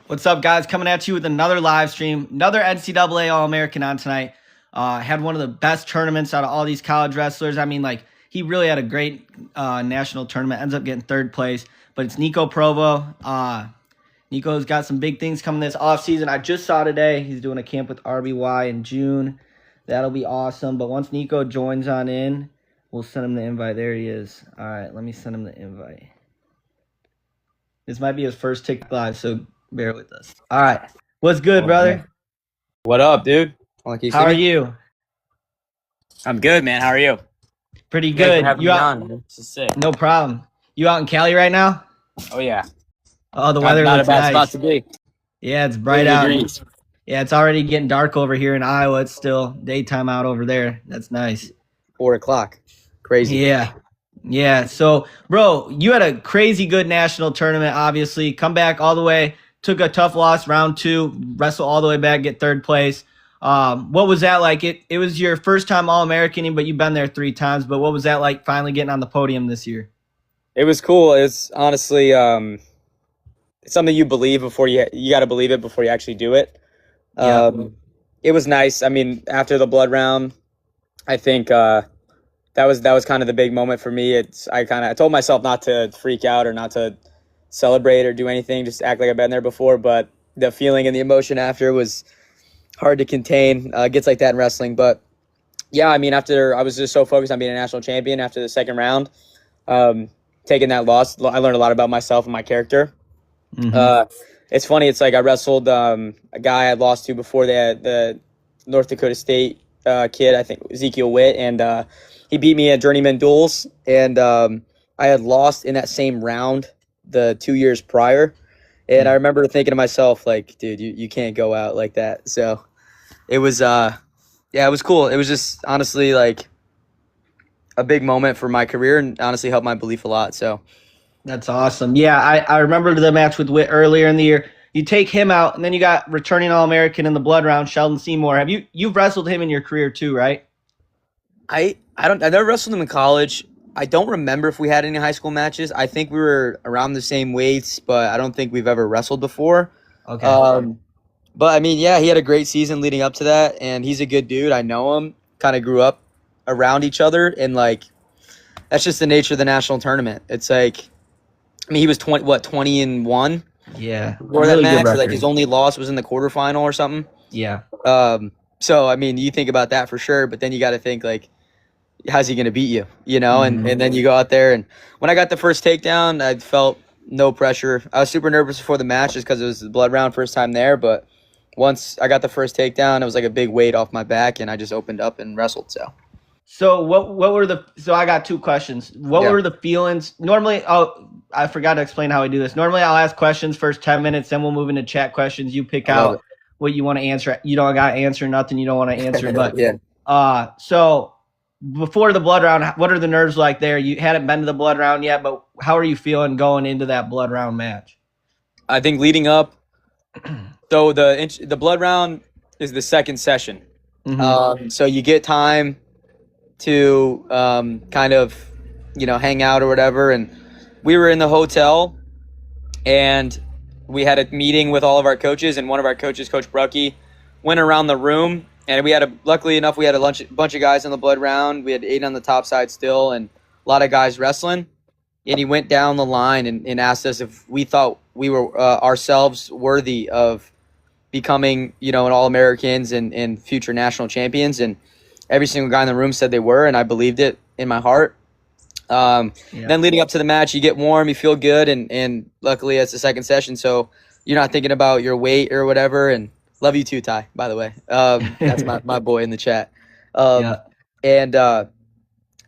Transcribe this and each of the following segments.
What's up, guys? Coming at you with another live stream, another NCAA All-American on tonight. Had one of the best tournaments out of all these college wrestlers. I mean, like, he really had a great national tournament, ends up getting third place. But it's Nico Provo. Nico's got some big things coming this offseason. I just saw today he's doing a camp with RBY in June. That'll be awesome. But once Nico joins on in, we'll send him the invite. There he is. All right, let me send him the invite. This might be his first TikTok live, so bear with us. All right. What's good, brother? What up, dude? How are you? I'm good, man. How are you? Pretty good. You out? This is sick. No problem. You out in Cali right now? Oh yeah. Oh, the weather not looks a bad nice. spot to be. Yeah, it's bright 30 out. degrees. Yeah, it's already getting dark over here in Iowa. It's still daytime out over there. That's nice. 4 o'clock. Crazy. Yeah. So, bro, you had a crazy good national tournament, obviously. Come back all the way. Took a tough loss, round 2. Wrestle all the way back, get third place. What was that like? It was your first time All-American, but you've been there 3 times. But what was that like finally getting on the podium this year? It was cool. It's honestly it's something you believe before you got to believe it before you actually do it. It was nice. I mean, after the blood round, I think that was kind of the big moment for me. I told myself not to freak out or not to celebrate or do anything, just act like I've been there before. But the feeling and the emotion after was hard to contain. Gets like that in wrestling. But yeah, I mean, after I was just so focused on being a national champion after the second round, taking that loss, I learned a lot about myself and my character. Mm-hmm. It's funny. It's like I wrestled a guy I'd lost to before, the North Dakota State kid, I think Ezekiel Witt, and he beat me at Journeyman Duels, and I had lost in that same round the 2 years prior, and I remember thinking to myself, like, dude, you can't go out like that. So it was it was cool. It was just honestly like a big moment for my career, and honestly helped my belief a lot. So that's awesome. Yeah, I remember the match with Witt earlier in the year. You take him out, and then you got returning All-American in the blood round, Sheldon Seymour. You've wrestled him in your career too, right? I never wrestled him in college. I don't remember if we had any high school matches. I think we were around the same weights, but I don't think we've ever wrestled before. Okay. But I mean, yeah, he had a great season leading up to that, and he's a good dude. I know him. Kind of grew up around each other, and like that's just the nature of the national tournament. It's like, I mean, he was 20-1. Yeah. Before that match, like his only loss was in the quarterfinal or something. Yeah. So I mean, you think about that for sure, but then you got to think like, how's he going to beat you? You know, and then you go out there, and when I got the first takedown, I felt no pressure. I was super nervous before the match just because it was the blood round, first time there, but once I got the first takedown, it was like a big weight off my back, and I just opened up and wrestled. So what were the? So I got 2 questions. What were the feelings? Normally, I forgot to explain how I do this. Normally, I'll ask questions first 10 minutes, then we'll move into chat questions. You pick out what you want to answer. You don't got to answer nothing you don't want to answer. But yeah. So before the blood round, what are the nerves like there? You hadn't been to the blood round yet, but how are you feeling going into that blood round match? I think leading up, so the blood round is the second session. Mm-hmm. So you get time to kind of, hang out or whatever. And we were in the hotel, and we had a meeting with all of our coaches, and one of our coaches, Coach Brucky, went around the room, and luckily enough, we had a bunch of guys in the blood round. We had 8 on the top side still, and a lot of guys wrestling. And he went down the line and asked us if we thought we were ourselves worthy of becoming, an All-Americans and future national champions. And every single guy in the room said they were, and I believed it in my heart. Then leading up to the match, you get warm, you feel good, and luckily it's the second session, so you're not thinking about your weight or whatever. And love you too, Ty, by the way. That's my boy in the chat. And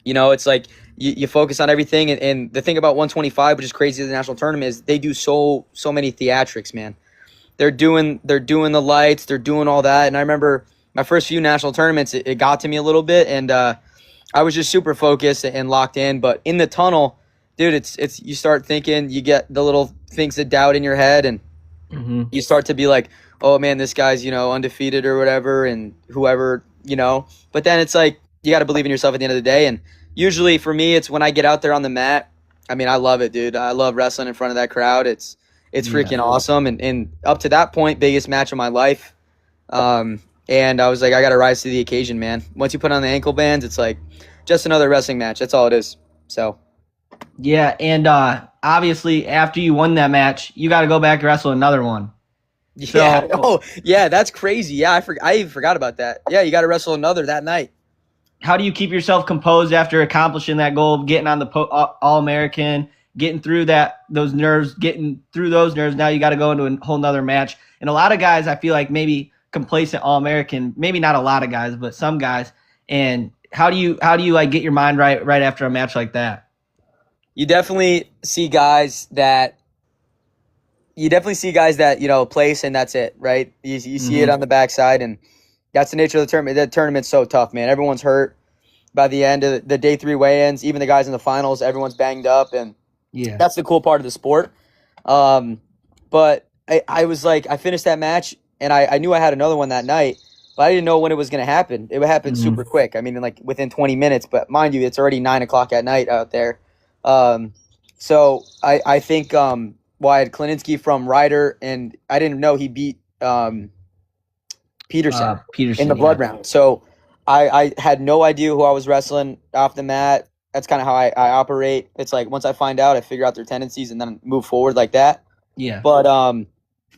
it's like you focus on everything, and the thing about 125, which is crazy to the national tournament, is they do so many theatrics, man. They're doing the lights, they're doing all that. And I remember my first few national tournaments, it got to me a little bit, and I was just super focused and locked in. But in the tunnel, dude, it's you start thinking, you get the little things of doubt in your head, and you start to be like, oh man, this guy's undefeated or whatever, and whoever, But then it's like you got to believe in yourself at the end of the day. And usually for me, it's when I get out there on the mat. I mean, I love it, dude. I love wrestling in front of that crowd. It's It's freaking awesome. And up to that point, biggest match of my life. And I was like, I got to rise to the occasion, man. Once you put on the ankle bands, it's like just another wrestling match. That's all it is. So. Yeah, and obviously after you won that match, you got to go back and wrestle another one. Yeah. Oh, yeah, that's crazy. Yeah, I even forgot about that. Yeah, you got to wrestle another that night. How do you keep yourself composed after accomplishing that goal, getting on the All-American, getting through those nerves? Now you got to go into a whole nother match. And a lot of guys, I feel like maybe complacent All-American, maybe not a lot of guys, but some guys. And how do you like get your mind right after a match like that? You definitely see guys that place and that's it, right? You see it on the backside, and that's the nature of the tournament. The tournament's so tough, man. Everyone's hurt by the end of the day 3 weigh-ins. Even the guys in the finals, everyone's banged up, and that's the cool part of the sport. But I was like, I finished that match, and I knew I had another one that night, but I didn't know when it was going to happen. It would happen super quick. I mean, like within 20 minutes. But mind you, it's already 9 o'clock at night out there. So I think I had Klininsky from Ryder, and I didn't know he beat Peterson in the blood round. So I had no idea who I was wrestling off the mat. That's kind of how I operate. It's like once I find out, I figure out their tendencies and then move forward like that. Yeah. But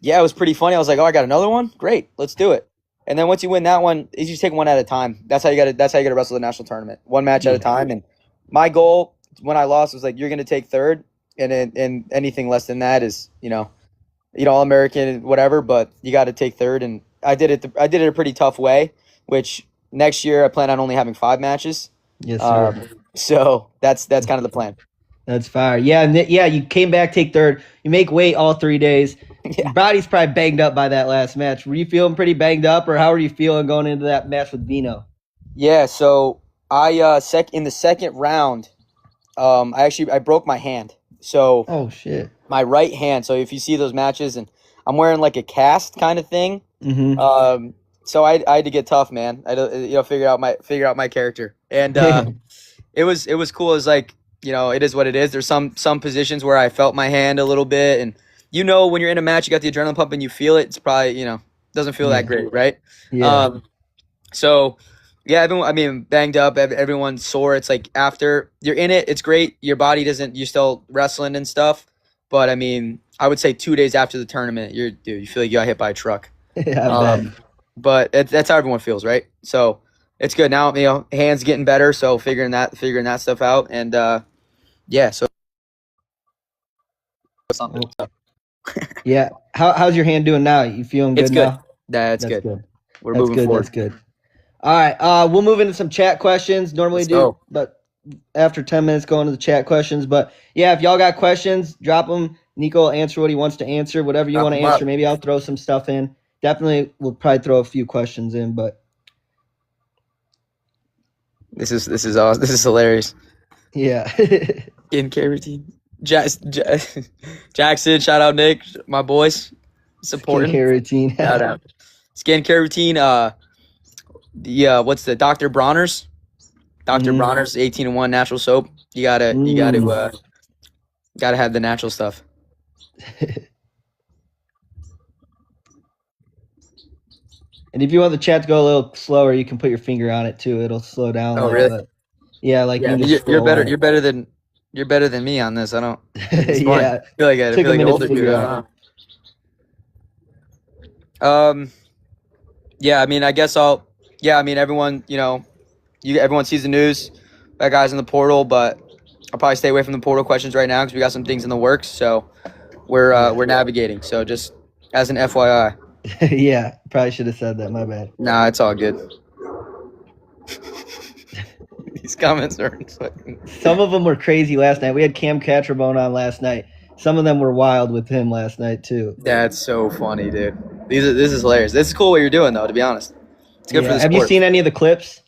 it was pretty funny. I was like, oh, I got another one? Great, let's do it. And then once you win that one, you just take one at a time. That's how you got to wrestle the national tournament, one match at a time. And my goal when I lost was like, you're going to take third, and anything less than that is, All-American, whatever, but you got to take third. And I did it a pretty tough way, which next year I plan on only having 5 matches. Yes, sir. So that's kind of the plan. That's fire. Yeah, you came back, take third. You make weight all 3 days. Your body's probably banged up by that last match. Were you feeling pretty banged up, or how were you feeling going into that match with Vino? Yeah, so I in the second round, I broke my hand. So oh shit, my right hand. So if you see those matches, and I'm wearing like a cast kind of thing. So I had to get tough, man. I figure out my character, and it was cool. It was like, it is what it is. There's some positions where I felt my hand a little bit, and when you're in a match, you got the adrenaline pumping, you feel it. It's probably doesn't feel that great, right? Yeah. So yeah, everyone, banged up. Everyone's sore. It's like after you're in it, it's great. Your body you're still wrestling and stuff. But I would say 2 days after the tournament, you feel like you got hit by a truck. But that's how everyone feels, right? So it's good now. Hands getting better. So figuring that stuff out, and so. Yeah. How's your hand doing now? You feeling good now? That's good. We're moving forward. That's good. All right. We'll move into some chat questions. Normally but after 10 minutes, go into the chat questions. But yeah, if y'all got questions, drop them. Nico will answer what he wants to answer. Whatever you want to answer. Maybe I'll throw some stuff in. Definitely, we'll probably throw a few questions in. But this is awesome. This is hilarious. Yeah. Skincare routine. Jackson, shout out Nick, my boys, supporting. Skincare routine. Shout out. Skincare routine. What's the Dr. Bronner's? Dr. Bronner's 18-in-1 natural soap. You gotta have the natural stuff. And if you want the chat to go a little slower, you can put your finger on it too. It'll slow down. Oh, really? Yeah, you're better. You're better than me on this. I don't. Yeah. I feel like an older dude. Yeah. I guess I'll. Yeah. Everyone. Everyone sees the news. That guy's in the portal, but I'll probably stay away from the portal questions right now because we got some things in the works. So we're navigating. So just as an FYI. Yeah, probably should have said that. My bad. Nah, it's all good. These comments are fucking... Some of them were crazy last night. We had Cam Catrabone on last night. Some of them were wild with him last night too. That's so funny, dude. This is hilarious. This is cool what you're doing, though. To be honest, it's good for the sport. Have you seen any of the clips?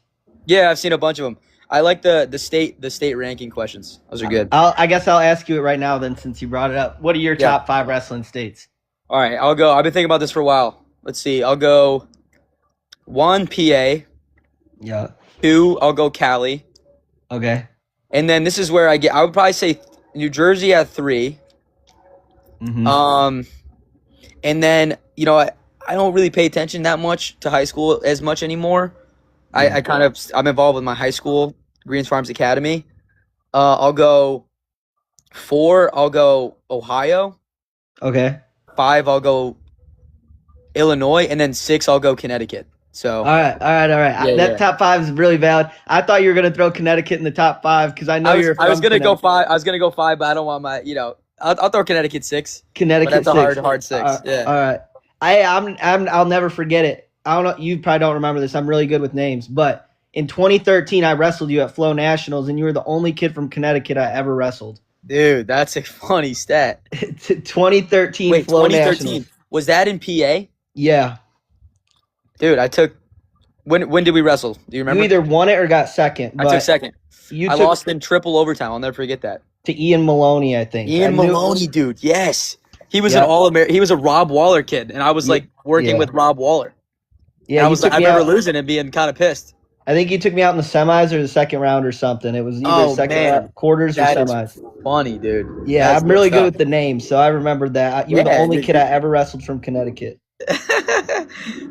Yeah, I've seen a bunch of them. I like the state ranking questions. Those are good. I guess I'll ask you it right now then, since you brought it up. What are your top 5 wrestling states? All right, I'll go. I've been thinking about this for a while. Let's see. I'll go 1, PA. Yeah. 2, I'll go Cali. Okay. And then this is where I would probably say New Jersey at 3. And then, I don't really pay attention that much to high school as much anymore. I'm involved with my high school, Greens Farms Academy. I'll go 4, I'll go Ohio. Okay. 5, I'll go Illinois, and then 6, I'll go Connecticut. So all right. That top 5 is really valid. I thought you were gonna throw Connecticut in the top 5 because I know I was gonna go 5. I was gonna go 5, but I don't want my I'll throw Connecticut 6. Connecticut, but that's 6. a hard 6. Yeah. All right. I'll never forget it. I don't know. You probably don't remember this. I'm really good with names, but in 2013, I wrestled you at Flow Nationals, and you were the only kid from Connecticut I ever wrestled. Dude, that's a funny stat. 2013 Wait, Flow 2013. Nationals. Was that in PA? Yeah. Dude, I took. When did we wrestle? Do you remember? You either won it or got second. I took second. I lost in triple overtime. I'll never forget that. To Ian Maloney, I think. Maloney, dude. Yes. He was an All-American. He was a Rob Waller kid, and I was working with Rob Waller. Yeah, I remember losing and being kind of pissed. I think you took me out in the semis or the second round or something. It was either round, quarters or semis. Is funny, dude. Yeah, I'm really good with the names, so I remember that. You were the only kid I ever wrestled from Connecticut.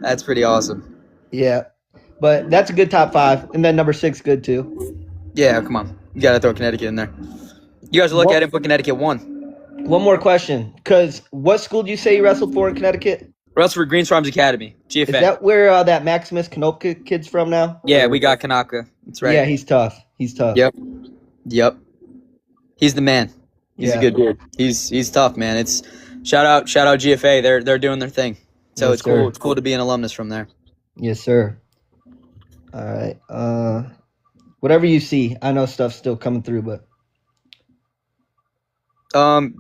That's pretty awesome. Yeah, but that's a good top 5, and then number 6, good too. Yeah, come on, you gotta throw Connecticut in there. You guys look at it, but Connecticut won. One more question, because what school did you say you wrestled for in Connecticut? Wrestled for Greens Farms Academy, GFA. Is that where that Maximus Konopka kid's from now? Yeah, we got Kanaka. That's right. Yeah, he's tough. Yep. He's the man. He's a good dude. He's tough, man. It's shout out GFA. They're doing their thing. So it's cool. It's cool to be an alumnus from there. Yes, sir. All right. Whatever you see, I know stuff's still coming through, but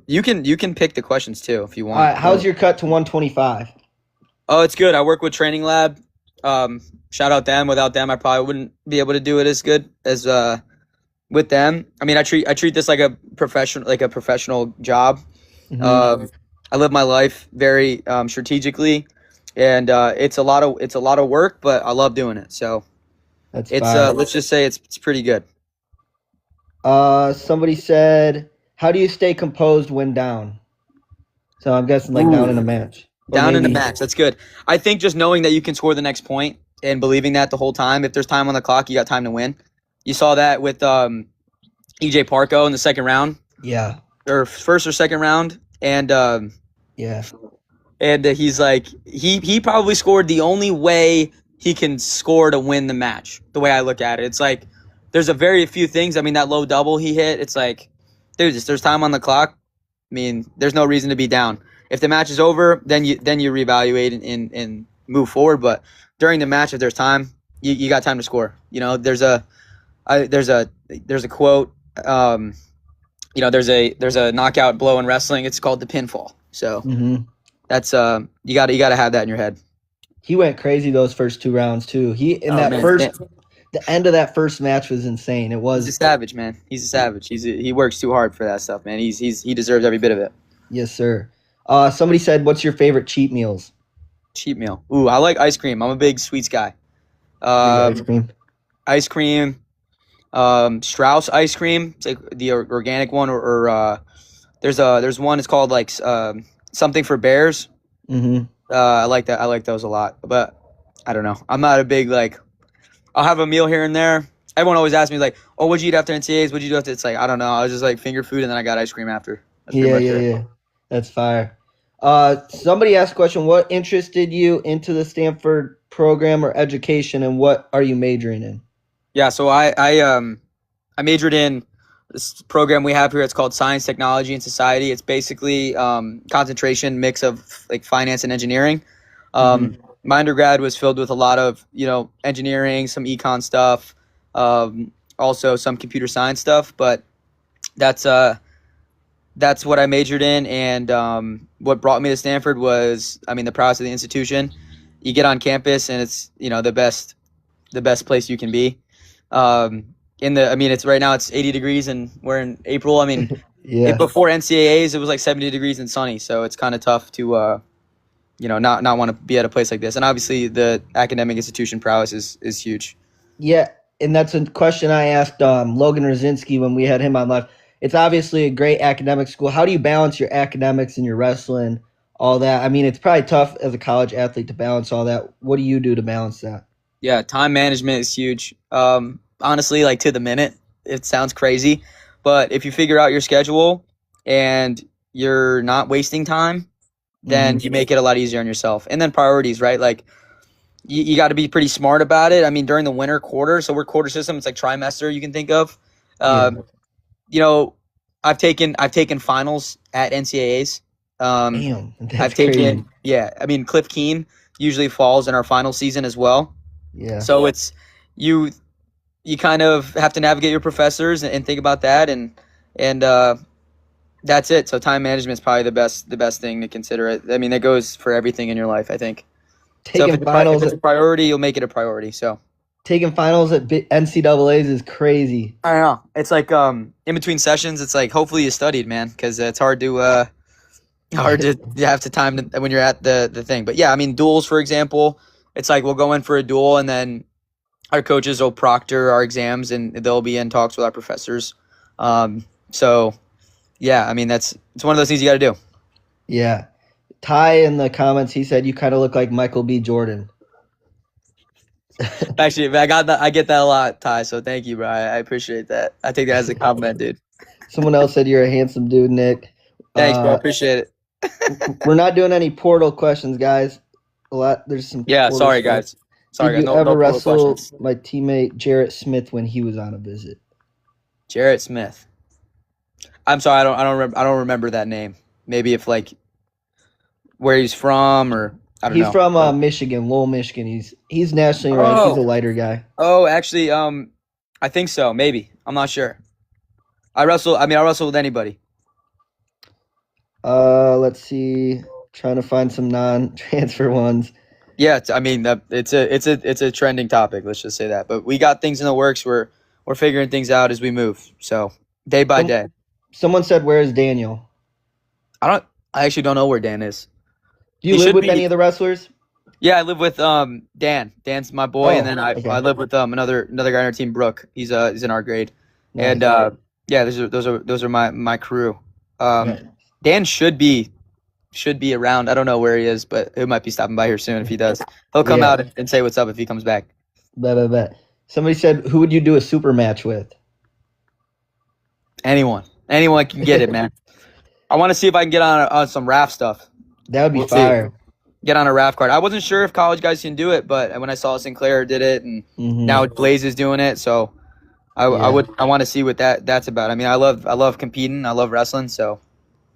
you can pick the questions too if you want. All right, how's your cut to 125? Oh, it's good. I work with Training Lab. Shout out them. Without them, I probably wouldn't be able to do it as good as with them. I mean, I treat this like a professional job. I live my life very strategically, and it's a lot of work, but I love doing it. So let's just say it's pretty good. Somebody said, how do you stay composed when down? So I'm guessing down in a match. Down in a match. That's good. I think just knowing that you can score the next point and believing that the whole time. If there's time on the clock, you got time to win. You saw that with EJ Parco in the second round. Yeah. Or first or second round. And yeah. And he's like, he probably scored the only way he can score to win the match, the way I look at it. It's like there's a very few things. I mean, that low double he hit, it's like, dude, there's time on the clock. I mean, there's no reason to be down. If the match is over, then you reevaluate and move forward. But during the match, if there's time, you got time to score. There's a quote. There's a knockout blow in wrestling. It's called the pinfall. So that's you got to have that in your head. He went crazy those first 2 rounds too. The end of that first match was insane. He's a savage, man. He's a savage. He works too hard for that stuff, man. He deserves every bit of it. Yes, sir. Somebody said, what's your favorite cheat meals? Cheat meal. Ooh, I like ice cream. I'm a big sweets guy. Ice cream. Strauss ice cream. It's like the organic one, or there's one. It's called something for bears. I like that. I like those a lot. But I don't know. I'm not a big I'll have a meal here and there. Everyone always asks me oh, what'd you eat after NCAAs? What'd you do after? It's I don't know. I was just finger food, and then I got ice cream after. That's yeah. That's fire. Somebody asked a question, what interested you into the Stanford program or education, and what are you majoring in? Yeah, so I majored in this program we have here. It's called Science, Technology, and Society. It's basically concentration mix of finance and engineering. My undergrad was filled with a lot of engineering, some econ stuff, also some computer science stuff, but that's what I majored in, and what brought me to Stanford was, the prowess of the institution. You get on campus, and it's the best place you can be. It's right now it's 80 degrees, and we're in April. Before NCAAs, it was 70 degrees and sunny, so it's kind of tough to not want to be at a place like this. And obviously, the academic institution prowess is huge. Yeah, and that's a question I asked Logan Rosinski when we had him on live. it's obviously a great academic school. How do you balance your academics and your wrestling, all that? I mean, it's probably tough as a college athlete to balance all that. What do you do to balance that? Yeah, time management is huge. Honestly, like to the minute, it sounds crazy, but if you figure out your schedule and you're not wasting time, then you make it a lot easier on yourself. And then priorities, right? Like you got to be pretty smart about it. I mean, during the winter quarter, so we're quarter system, it's like trimester you can think of. You know, I've taken finals at NCAAs. Damn, that's I've crazy. taken I mean, Cliff Keen usually falls in our final season as well. Yeah. So it's you kind of have to navigate your professors and think about that and that's it. So time management is probably the best thing to consider. I mean, that goes for everything in your life, I think. So if it's a priority, you'll make it a priority. So taking finals at NCAAs is crazy. I don't know. It's like in between sessions, it's like hopefully you studied, man, because it's hard to you have to time when you're at the thing. But yeah, I mean, duels, for example, it's like we'll go in for a duel and then our coaches will proctor our exams and they'll be in talks with our professors. So yeah, I mean, it's one of those things you got to do. Yeah. Ty in the comments, he said you kind of look like Michael B. Jordan. Actually, I get that a lot, Ty. So thank you, bro. I appreciate that. I take that as a compliment, dude. Someone else said you're a handsome dude, Nick. Thanks, bro. I appreciate it. We're not doing any portal questions, guys. There's some. Yeah, sorry, guys. Sorry, Did guys. you ever wrestle questions. my teammate Jarrett Smith when he was on a visit? Jarrett Smith. I'm sorry, I don't remember that name. Maybe if like where he's from or I don't know. He's from Michigan, Lowell, Michigan. He's nationally ranked. He's a lighter guy. Oh, actually, I think so. Maybe I'm not sure. I wrestle with anybody. Let's see. Trying to find some non-transfer ones. Yeah, I mean it's a trending topic. Let's just say that. But we got things in the works. We're figuring things out as we move. So day by day. Someone said, "Where is Daniel?" I actually don't know where Dan is. Do you live with any of the wrestlers? Yeah, I live with Dan. Dan's my boy, and then I live with another guy on our team, Brooke. He's in our grade, nice. And yeah, those are my crew. Nice. Dan should be around. I don't know where he is, but he might be stopping by here soon. If he does, he'll come out and say what's up if he comes back. Bet. Somebody said, "Who would you do a super match with?" Anyone can get it, man. I want to see if I can get on some raft stuff. That would be fire. Get on a raft card. I wasn't sure if college guys can do it, but when I saw Sinclair did it, and now Blaze is doing it, so I want to see what that's about. I mean, I love competing. I love wrestling, so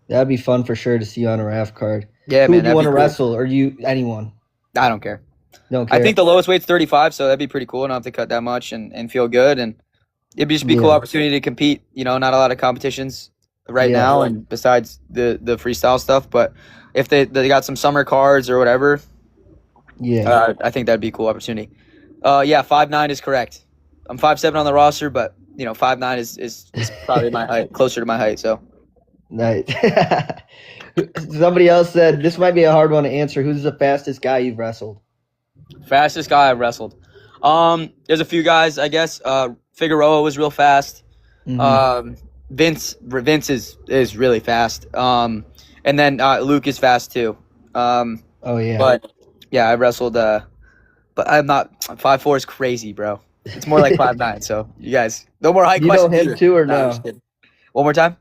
that'd be fun for sure to see you on a raft card. Yeah, man. Who would you want to wrestle, or anyone? I don't care. Don't care. I think the lowest weight's 35, so that'd be pretty cool. I don't have to cut that much and feel good, and it'd just be a cool opportunity to compete. You know, not a lot of competitions right now, and besides the freestyle stuff, but if they got some summer cards or whatever, I think that'd be a cool opportunity. 5'9" is correct. I'm 5'7" on the roster, but 5'9" is probably my height, closer to my height. So nice. Somebody else said this might be a hard one to answer. Who's the fastest guy you've wrestled? Fastest guy I've wrestled. There's a few guys, I guess. Figueroa was real fast. Vince is really fast. And then Luke is fast too. But yeah, I wrestled. But I'm not 5'4" is crazy, bro. It's more like 5'9". So you guys, no more height questions. You know him too or no? One more time.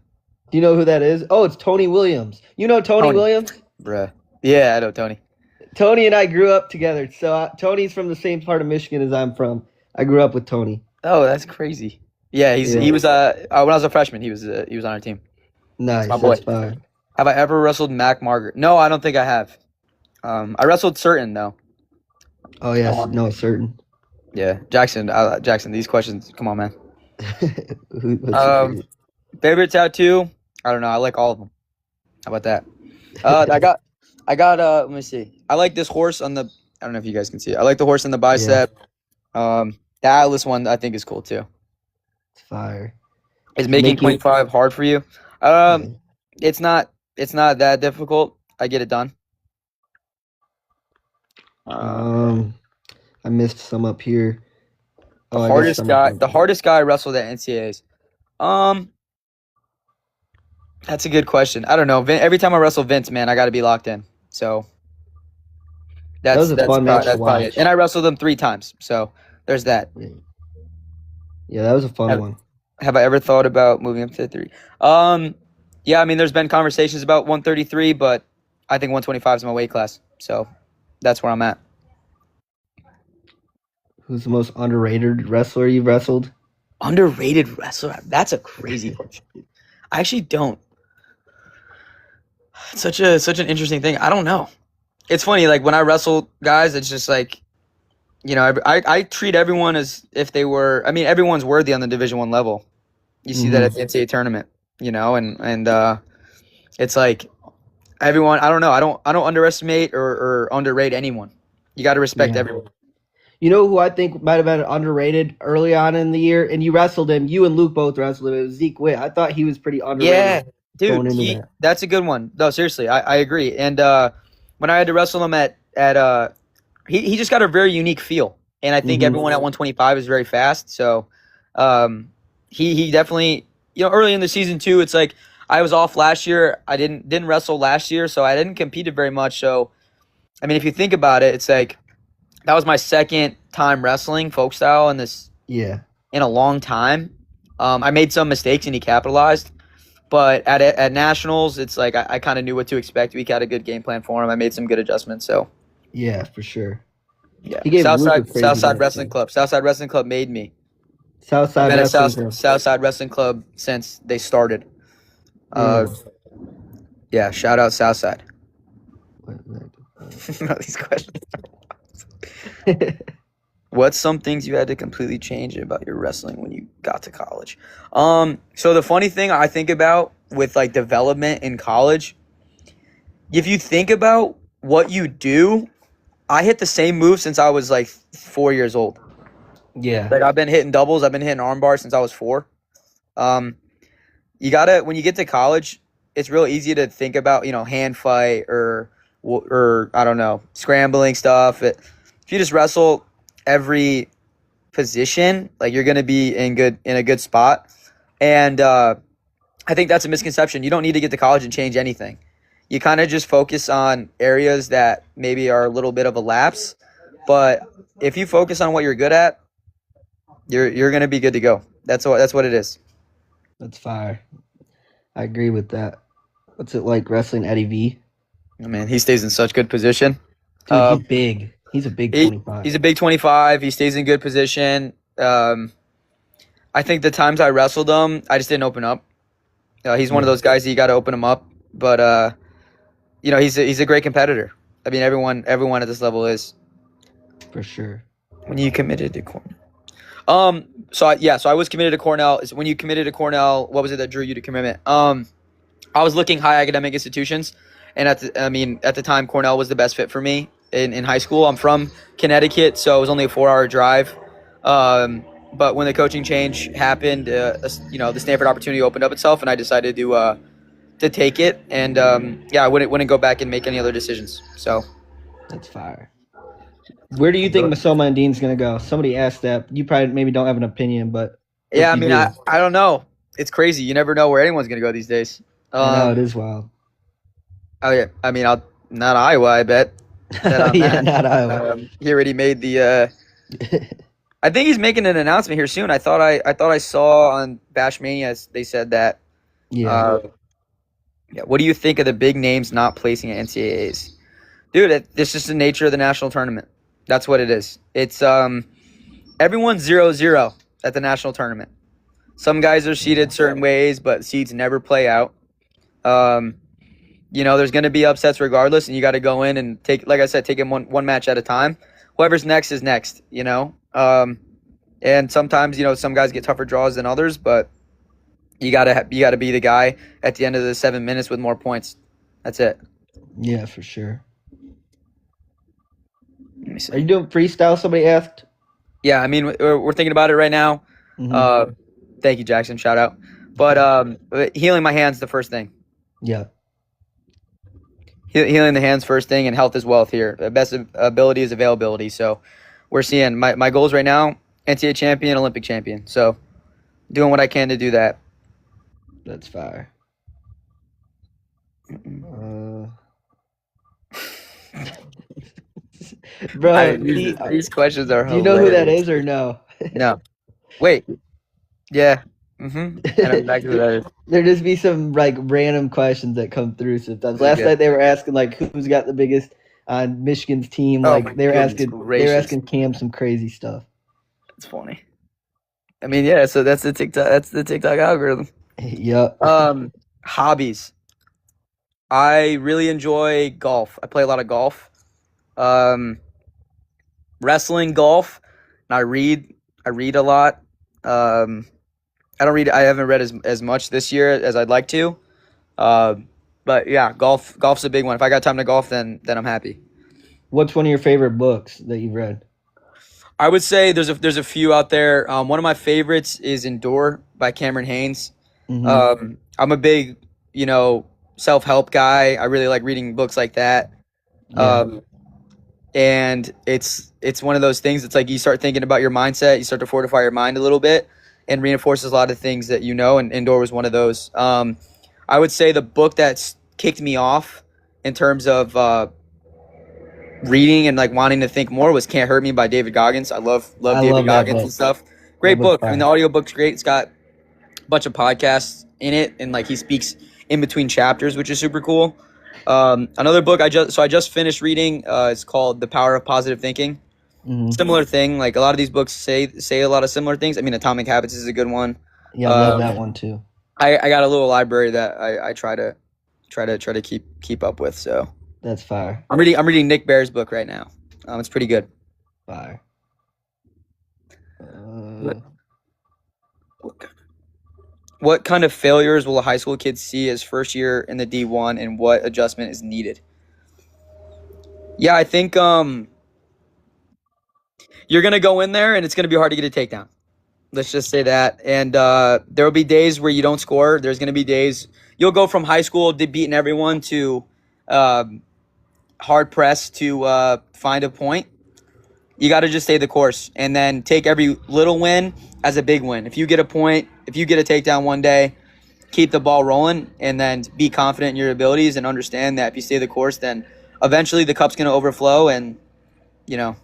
Do you know who that is? Oh, it's Tony Williams. You know Tony Williams? Bruh. Yeah, I know Tony. Tony and I grew up together. So Tony's from the same part of Michigan as I'm from. I grew up with Tony. Oh, that's crazy. Yeah, he was when I was a freshman, he was on our team. Nice. My boy. That's fine. Have I ever wrestled Mac Margaret? No, I don't think I have. I wrestled Certain though. Oh yeah, no, Certain. Yeah, Jackson. These questions. Come on, man. Favorite tattoo? I don't know. I like all of them. How about that? I got. Let me see. I like this horse on the. I don't know if you guys can see it. I like the horse on the bicep. Yeah. The Atlas one I think is cool too. It's fire. Is making 25 hard for you? It's not that difficult. I get it done. I missed some up here. The hardest guy I wrestled at NCAAs. That's a good question. I don't know. Every time I wrestle Vince, man, I got to be locked in. So That was a fun match to probably it. watch. And I wrestled him 3 times. So there's that. Yeah, that was a fun one. Have I ever thought about moving up to 3? Yeah, I mean, there's been conversations about 133, but I think 125 is my weight class. So that's where I'm at. Who's the most underrated wrestler you've wrestled? Underrated wrestler? That's a crazy question. I actually don't. It's such an interesting thing. I don't know. It's funny, like when I wrestle guys, it's just like, you know, I treat everyone as if they were. I mean, everyone's worthy on the Division I level. You see that at the NCAA tournament, you know, and it's like everyone. I don't know. I don't underestimate or underrate anyone. You got to respect everyone. You know who I think might have been underrated early on in the year, and you wrestled him. You and Luke both wrestled him. It was Zeke Witt. I thought he was pretty underrated. Yeah, dude, that's a good one. No, seriously, I agree. And when I had to wrestle him at he just got a very unique feel, and I think everyone at 125 is very fast. So he definitely, you know, early in the season too. It's like I was off last year. I didn't wrestle last year, so I didn't compete very much. So I mean, if you think about it, it's like that was my second time wrestling folk style in a long time. I made some mistakes and he capitalized, but at nationals, it's like I kind of knew what to expect. We had a good game plan for him. I made some good adjustments. So yeah, for sure. Yeah, Southside Wrestling Club. Southside Wrestling Club made me. Southside Wrestling Club since they started. Yeah, shout out Southside. These questions. What's some things you had to completely change about your wrestling when you got to college? So the funny thing I think about with like development in college, if you think about what you do, I hit the same move since I was like 4 years old. Yeah. Like I've been hitting doubles, I've been hitting arm bars since I was 4. You gotta, when you get to college, it's real easy to think about, you know, hand fight or I don't know, scrambling stuff. If you just wrestle every position, like you're gonna be in a good spot. And I think that's a misconception. You don't need to get to college and change anything. You kind of just focus on areas that maybe are a little bit of a lapse. But if you focus on what you're good at, you're gonna be good to go. That's what it is. That's fire. I agree with that. What's it like wrestling Eddie V? Oh, man, he stays in such good position. Dude, he's big. He's a big 25. He's a big 25. He stays in good position. I think the times I wrestled him, I just didn't open up. He's one of those guys that you got to open him up. But you know, he's a great competitor. I mean, everyone at this level is. For sure. When you committed to Cornell. So I was committed to Cornell. When you committed to Cornell, what was it that drew you to commitment? I was looking high academic institutions, and at the time, Cornell was the best fit for me in high school. I'm from Connecticut, so it was only a 4-hour drive. But when the coaching change happened, you know, the Stanford opportunity opened up itself, and I decided to take it. And I wouldn't go back and make any other decisions. So that's fire. Where do you think Masoma and Dean's gonna go? Somebody asked that. You probably maybe don't have an opinion, but yeah, I mean, I don't know. It's crazy. You never know where anyone's gonna go these days. No, it is wild. Oh yeah, I mean, not Iowa. I bet. Not Iowa. He already made the. I think he's making an announcement here soon. I thought I saw on Bash Mania they said that. Yeah. Yeah. What do you think of the big names not placing at NCAAs? Dude, it's just the nature of the national tournament. That's what it is. It's everyone's 0-0 at the national tournament. Some guys are seeded certain ways, but seeds never play out. You know, there's going to be upsets regardless, and you got to go in and take them one match at a time. Whoever's next is next, you know. And sometimes, you know, some guys get tougher draws than others, but you gotta be the guy at the end of the 7 minutes with more points. That's it. Yeah, for sure. Are you doing freestyle? Somebody asked. Yeah, I mean, we're thinking about it right now. Mm-hmm. Thank you, Jackson. Shout out. But healing my hands the first thing. Yeah. Healing the hands first thing, and health is wealth here. The best ability is availability. So we're seeing my goals right now: NCAA champion, Olympic champion. So doing what I can to do that. That's fire. Bro, These questions are do you know who that hilarious. is or no? No. Wait. Yeah. Mm-hmm. I know exactly who that is. There just be some like random questions that come through sometimes. This is Last good. night they were asking like who's got the biggest on Michigan's team. Oh Like my they were goodness gracious. asking Cam some crazy stuff. It's funny. I mean, yeah, so that's the TikTok algorithm. Yep. Hobbies. I really enjoy golf. I play a lot of golf. Wrestling, golf, and I read. I read a lot. I don't read. I haven't read as much this year as I'd like to. But yeah, golf's a big one. If I got time to golf, then I'm happy. What's one of your favorite books that you've read? I would say there's a few out there. One of my favorites is Endure by Cameron Haynes. Mm-hmm. I'm a big, self-help guy. I really like reading books like that. Yeah. And it's one of those things. It's like you start thinking about your mindset. You start to fortify your mind a little bit, and reinforces a lot of things that you know. And Endure was one of those. I would say the book that's kicked me off in terms of reading and like wanting to think more was Can't Hurt Me by David Goggins. I love I David love that Goggins book. and stuff. That Great book's book. I mean, the fire. audiobook's great. It's got a bunch of podcasts in it, and like he speaks in between chapters, which is super cool. Another book I just finished reading. It's called The Power of Positive Thinking. Mm-hmm. Similar thing. Like a lot of these books say a lot of similar things. I mean, Atomic Habits is a good one. Yeah, I love that one too. I got a little library that I try to keep up with. So That's fire. I'm reading Nick Bare's book right now. It's pretty good. Fire. What kind of failures will a high school kid see as first year in the D1, and what adjustment is needed? Yeah, I think you're gonna go in there and it's gonna be hard to get a takedown. Let's just say that. And there will be days where you don't score. There's gonna be days you'll go from high school to beating everyone to hard press to find a point. You got to just stay the course and then take every little win as a big win. If you get a point, if you get a takedown one day, keep the ball rolling and then be confident in your abilities and understand that if you stay the course, then eventually the cup's going to overflow and, you're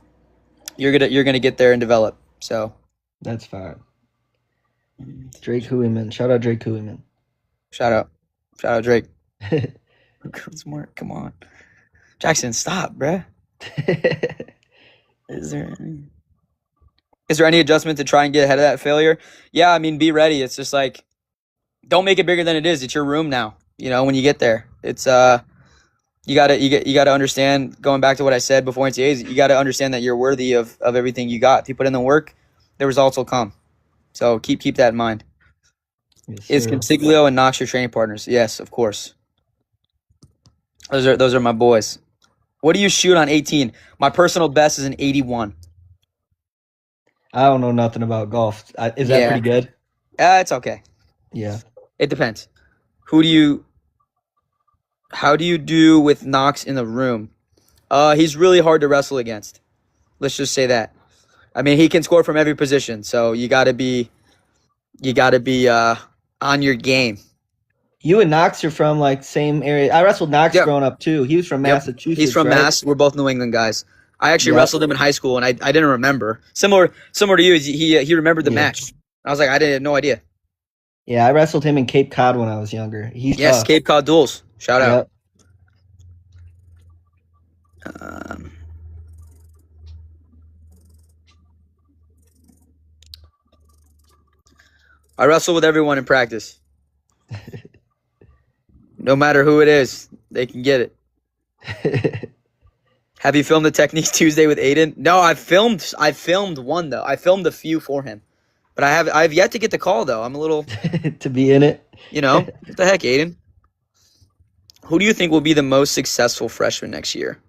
gonna get there and develop. So That's fire. Drake Hueyman. Shout out Drake Hueyman. shout out Drake. Smart. Come on, Jackson, stop, bruh. Is there any adjustment to try and get ahead of that failure? Yeah, I mean, be ready. It's just like, don't make it bigger than it is. It's your room now. When you get there, it's you gotta understand. Going back to what I said before NCAAs, you gotta understand that you're worthy of everything you got. If you put in the work, the results will come. So keep that in mind. Yes, Is sir. Consiglio and Knox your training partners? Yes, of course. Those are my boys. What do you shoot on 18? My personal best is an 81. I don't know nothing about golf. Is that Yeah. pretty good? It's okay. Yeah. It depends. How do you do with Knox in the room? He's really hard to wrestle against. Let's just say that. I mean, he can score from every position, so you gotta be on your game. You and Knox are from like same area. I wrestled Knox Yep. growing up too. He was from Yep. Massachusetts. He's from right? Mass. We're both New England guys. I actually Yep. wrestled him in high school, and I didn't remember. Similar to you, he remembered the Yeah. match. I was like, I didn't no idea. Yeah, I wrestled him in Cape Cod when I was younger. He's Yes, tough. Cape Cod duels. Shout out. Yep. I wrestle with everyone in practice. No matter who it is, they can get it. Have you filmed the Techniques Tuesday with Aiden? No, I filmed one though. I filmed a few for him. But I've yet to get the call though. I'm a little To be in it. what the heck, Aiden? Who do you think will be the most successful freshman next year?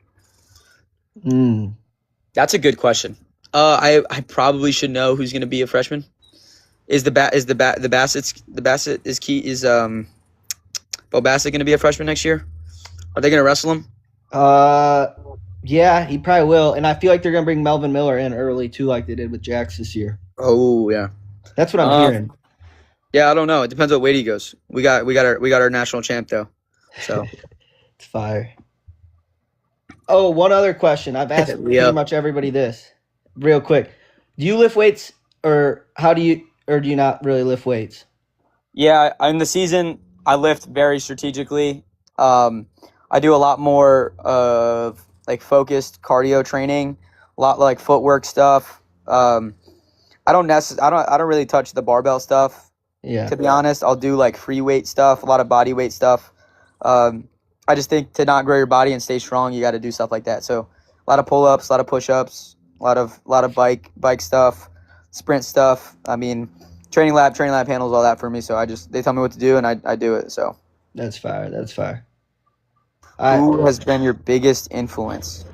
That's a good question. I probably should know who's going to be a freshman. Bo Bassett going to be a freshman next year? Are they going to wrestle him? Yeah, he probably will. And I feel like they're gonna bring Melvin Miller in early too, like they did with Jax this year. Oh yeah. That's what I'm hearing. Yeah, I don't know. It depends what weight he goes. We got our national champ though. So It's fire. Oh, one other question. I've asked pretty much everybody this real quick. Do you lift weights or do you not really lift weights? yeah, in the season I lift very strategically. I do a lot more of like focused cardio training, a lot like footwork stuff. I don't really touch the barbell stuff. Yeah. To be honest, I'll do like free weight stuff, a lot of body weight stuff. I just think to not grow your body and stay strong, you got to do stuff like that. So a lot of pull ups, a lot of push ups, a lot of bike stuff, sprint stuff. I mean, training lab handles all that for me. So they tell me what to do and I do it. So That's fire. That's fire. who has been your biggest influence?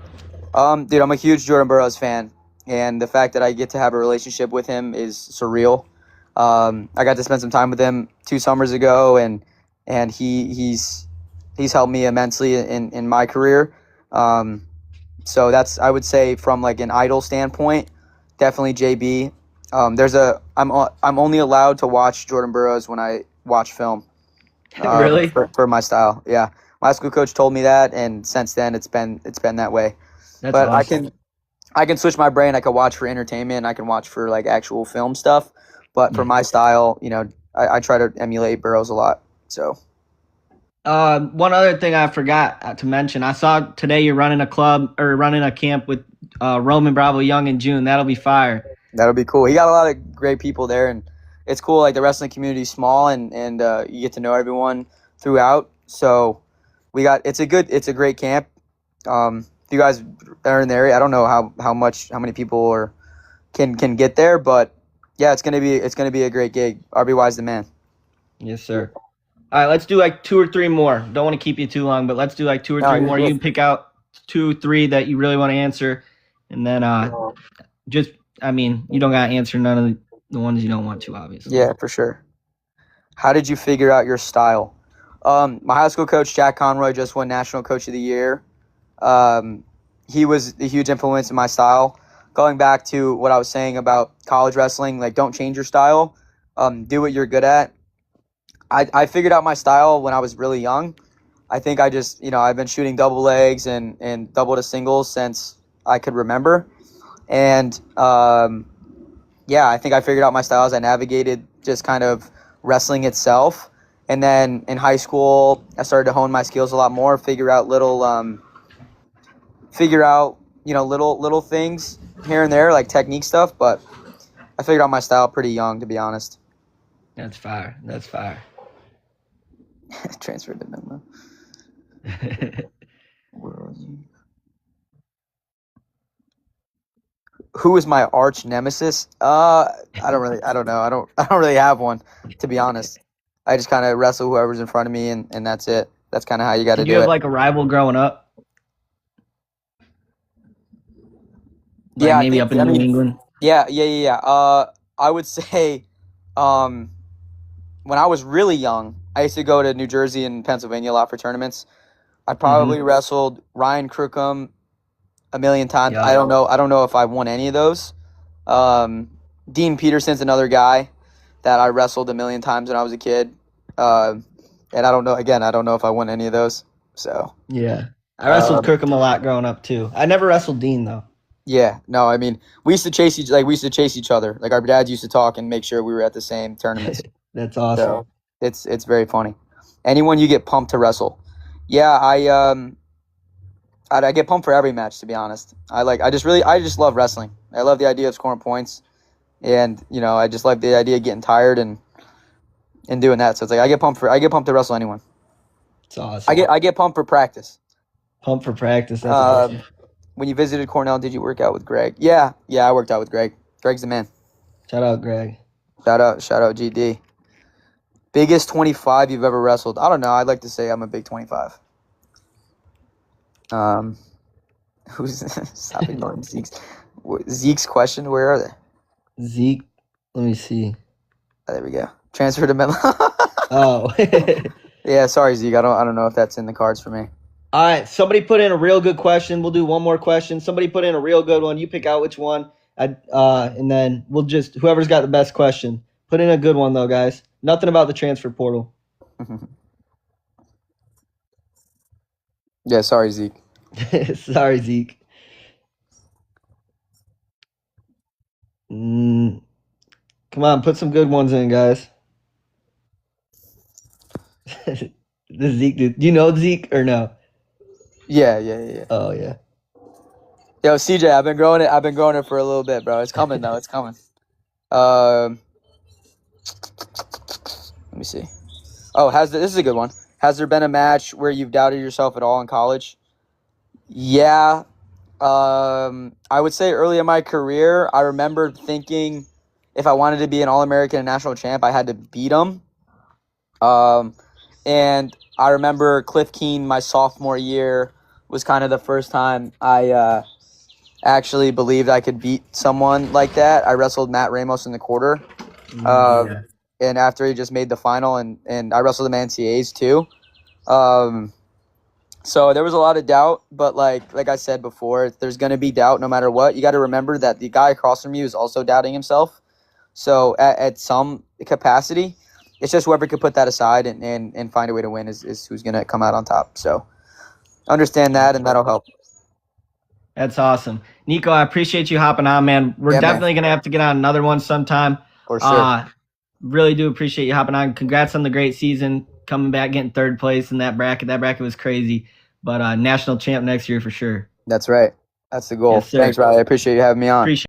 Dude, I'm a huge Jordan Burroughs fan, and the fact that I get to have a relationship with him is surreal. I got to spend some time with him 2 summers ago, and he's helped me immensely in my career. So that's, I would say, from like an idol standpoint, definitely JB. I'm only allowed to watch Jordan Burroughs when I watch film. Really? For my style, yeah. My high school coach told me that, and since then it's been that way. That's But awesome. I can switch my brain. I can watch for entertainment. I can watch for like actual film stuff. But for my style, I try to emulate Burroughs a lot. So one other thing I forgot to mention. I saw today you're running a club or running a camp with Roman Bravo Young in June. That'll be fire. that'll be cool. He got a lot of great people there, and it's cool. Like the wrestling community is small, and you get to know everyone throughout. So it's a great camp. If you guys are in the area, I don't know how many people can get there, but yeah, it's gonna be a great gig. RBY's the man. Yes, sir. All right, let's do like 2 or 3 more. Don't want to keep you too long, but let's do like 2 or 3 more. You can pick out 2, 3 that you really want to answer, and then you don't gotta answer none of the ones you don't want to, obviously. Yeah, for sure. How did you figure out your style? My high school coach, Jack Conroy, just won National Coach of the Year. He was a huge influence in my style. Going back to what I was saying about college wrestling, like don't change your style. Do what you're good at. I figured out my style when I was really young. I think I just, I've been shooting double legs and double to singles since I could remember. And I think I figured out my style as I navigated just kind of wrestling itself. And then in high school, I started to hone my skills a lot more, figure out little things here and there, like technique stuff. But I figured out my style pretty young, to be honest. That's fire. That's fire. Transferred to Menlo. Where was he? Who is my arch nemesis? I don't know. I don't really have one, to be honest. I just kind of wrestle whoever's in front of me, and that's it. That's kind of how you got to do it. Did you have like a rival growing up? Like maybe up in New England? Yeah. I would say when I was really young, I used to go to New Jersey and Pennsylvania a lot for tournaments. I probably wrestled Ryan Crookham a million times. Yeah. I don't know if I won any of those. Dean Peterson's another guy that I wrestled a million times when I was a kid. And I don't know if I won any of those. So yeah, I wrestled Crookham a lot growing up too. I never wrestled Dean though. Yeah, no, I mean we used to chase each other. Like our dads used to talk and make sure we were at the same tournaments. That's awesome. So it's very funny. Anyone you get pumped to wrestle? Yeah, I get pumped for every match, to be honest. I just love wrestling. I love the idea of scoring points, and I just love the idea of getting tired and doing that. So it's like I get pumped to wrestle anyone. It's awesome. I get pumped for practice. Pumped for practice. That's awesome. When you visited Cornell, did you work out with Greg? Yeah, I worked out with Greg. Greg's the man. Shout out, Greg. Shout out, GD. Biggest 25 you've ever wrestled? I don't know. I'd like to say I'm a big 25. Who's stop ignoring Zeke's question? Where are they? Zeke, let me see. Oh, there we go. Transfer to Menlo. Oh. Yeah, sorry Zeke. I don't know if that's in the cards for me. All right, somebody put in a real good question. We'll do one more question. Somebody put in a real good one. You pick out which one, and then we'll just whoever's got the best question. Put in a good one though, guys. Nothing about the transfer portal. Yeah, sorry, Zeke. Sorry, Zeke. Come on, put some good ones in, guys. The Zeke dude. Do you know Zeke or no? Yeah. Oh yeah. Yo, CJ, I've been growing it for a little bit, bro. It's coming though. It's coming. Let me see. Oh, this is a good one. Has there been a match where you've doubted yourself at all in college? Yeah. I would say early in my career, I remember thinking if I wanted to be an All-American and national champ, I had to beat them. And I remember Cliff Keen, my sophomore year, was kind of the first time I actually believed I could beat someone like that. I wrestled Matt Ramos in the quarter. And after he just made the final, and I wrestled him in NCAAs too. So there was a lot of doubt, but like I said before, there's going to be doubt no matter what. You got to remember that the guy across from you is also doubting himself. So at some capacity, it's just whoever could put that aside and find a way to win is who's going to come out on top. So understand that, and that'll help. That's awesome. Nico, I appreciate you hopping on, man. We're definitely going to have to get on another one sometime. For sure. Really do appreciate you hopping on. Congrats on the great season, coming back, getting third place in that bracket. That bracket was crazy. But national champ next year for sure. That's right. That's the goal. Yes, sir. Thanks, Riley. I appreciate you having me on. Appreciate